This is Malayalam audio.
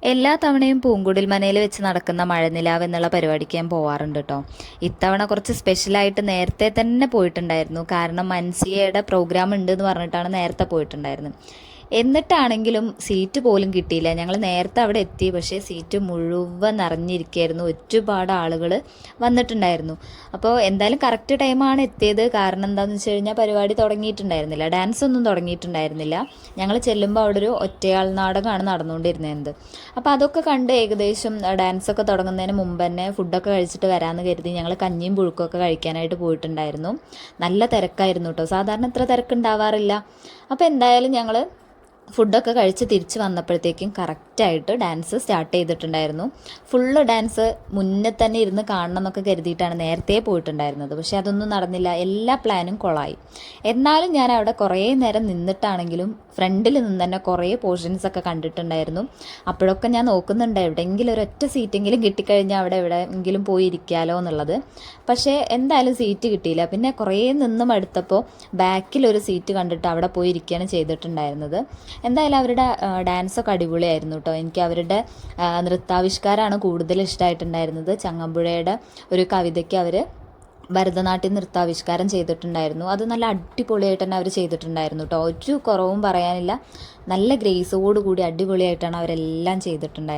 എല്ലാ തവണയും പൂങ്കുടിൽ മനയിൽ വെച്ച് നടക്കുന്ന മഴനിലാവ് എന്നുള്ള പരിപാടിക്ക് ഞാൻ പോവാറുണ്ട് കേട്ടോ. ഇത്തവണ കുറച്ച് സ്പെഷ്യലായിട്ട് നേരത്തെ തന്നെ പോയിട്ടുണ്ടായിരുന്നു. കാരണം മൻസിയയുടെ പ്രോഗ്രാം ഉണ്ട് എന്ന് പറഞ്ഞിട്ടാണ് നേരത്തെ പോയിട്ടുണ്ടായിരുന്നത്. എന്നിട്ടാണെങ്കിലും സീറ്റ് പോലും കിട്ടിയില്ല. ഞങ്ങൾ നേരത്തെ അവിടെ എത്തി, പക്ഷേ സീറ്റ് മുഴുവൻ നിറഞ്ഞിരിക്കുകയായിരുന്നു. ഒരുപാട് ആളുകൾ വന്നിട്ടുണ്ടായിരുന്നു. അപ്പോൾ എന്തായാലും കറക്റ്റ് ടൈമാണ് എത്തിയത്. കാരണം എന്താണെന്ന് വെച്ച് കഴിഞ്ഞാൽ പരിപാടി തുടങ്ങിയിട്ടുണ്ടായിരുന്നില്ല, ഡാൻസ് ഒന്നും തുടങ്ങിയിട്ടുണ്ടായിരുന്നില്ല. ഞങ്ങൾ ചെല്ലുമ്പോൾ അവിടെ ഒരു ഒറ്റയാൾ നാടകമാണ് നടന്നുകൊണ്ടിരുന്നത്. അപ്പോൾ അതൊക്കെ കണ്ട് ഏകദേശം ഡാൻസൊക്കെ തുടങ്ങുന്നതിന് മുമ്പ് തന്നെ ഫുഡൊക്കെ കഴിച്ചിട്ട് വരാമെന്ന് കരുതി ഞങ്ങൾ കഞ്ഞിയും പുഴുക്കൊക്കെ കഴിക്കാനായിട്ട് പോയിട്ടുണ്ടായിരുന്നു. നല്ല തിരക്കായിരുന്നു കേട്ടോ. സാധാരണ ഇത്ര തിരക്കുണ്ടാവാറില്ല. അപ്പോൾ എന്തായാലും ഞങ്ങൾ ഫുഡൊക്കെ കഴിച്ച് തിരിച്ച് വന്നപ്പോഴത്തേക്കും കറക്റ്റായിട്ട് ഡാൻസ് സ്റ്റാർട്ട് ചെയ്തിട്ടുണ്ടായിരുന്നു. ഫുള്ള് ഡാൻസ് മുന്നേ തന്നെ ഇരുന്ന് കാണണം എന്നൊക്കെ കരുതിയിട്ടാണ് നേരത്തെ പോയിട്ടുണ്ടായിരുന്നത്. പക്ഷേ അതൊന്നും നടന്നില്ല. എല്ലാ പ്ലാനും കൊളായി. എന്നാലും ഞാൻ അവിടെ കുറേ നേരം നിന്നിട്ടാണെങ്കിലും ഫ്രണ്ടിൽ നിന്ന് തന്നെ കുറേ പോർഷൻസൊക്കെ കണ്ടിട്ടുണ്ടായിരുന്നു. അപ്പോഴൊക്കെ ഞാൻ നോക്കുന്നുണ്ട് എവിടെയെങ്കിലും ഒരൊറ്റ സീറ്റെങ്കിലും കിട്ടിക്കഴിഞ്ഞാൽ അവിടെ എവിടെയെങ്കിലും പോയി ഇരിക്കാമല്ലോ എന്നുള്ളത്. പക്ഷേ എന്തായാലും സീറ്റ് കിട്ടിയില്ല. പിന്നെ കുറേ നിന്നും അടുത്തപ്പോൾ ബാക്കിലൊരു സീറ്റ് കണ്ടിട്ട് അവിടെ പോയി ഇരിക്കുകയാണ് ചെയ്തിട്ടുണ്ടായിരുന്നത്. എന്തായാലും അവരുടെ ഡാൻസൊക്കെ അടിപൊളിയായിരുന്നു കേട്ടോ. എനിക്ക് അവരുടെ നൃത്താവിഷ്കാരമാണ് കൂടുതൽ ഇഷ്ടമായിട്ടുണ്ടായിരുന്നത്. ചങ്ങമ്പുഴയുടെ ഒരു കവിതയ്ക്ക് അവർ ഭരതനാട്യം നൃത്താവിഷ്കാരം ചെയ്തിട്ടുണ്ടായിരുന്നു. അത് നല്ല അടിപൊളിയായിട്ട് തന്നെ അവർ ചെയ്തിട്ടുണ്ടായിരുന്നു കേട്ടോ. ഒരു കുറവും പറയാനില്ല. നല്ല ഗ്രേസോട് കൂടി അടിപൊളിയായിട്ടാണ് അവരെല്ലാം ചെയ്തിട്ടുണ്ടായിരുന്നത്.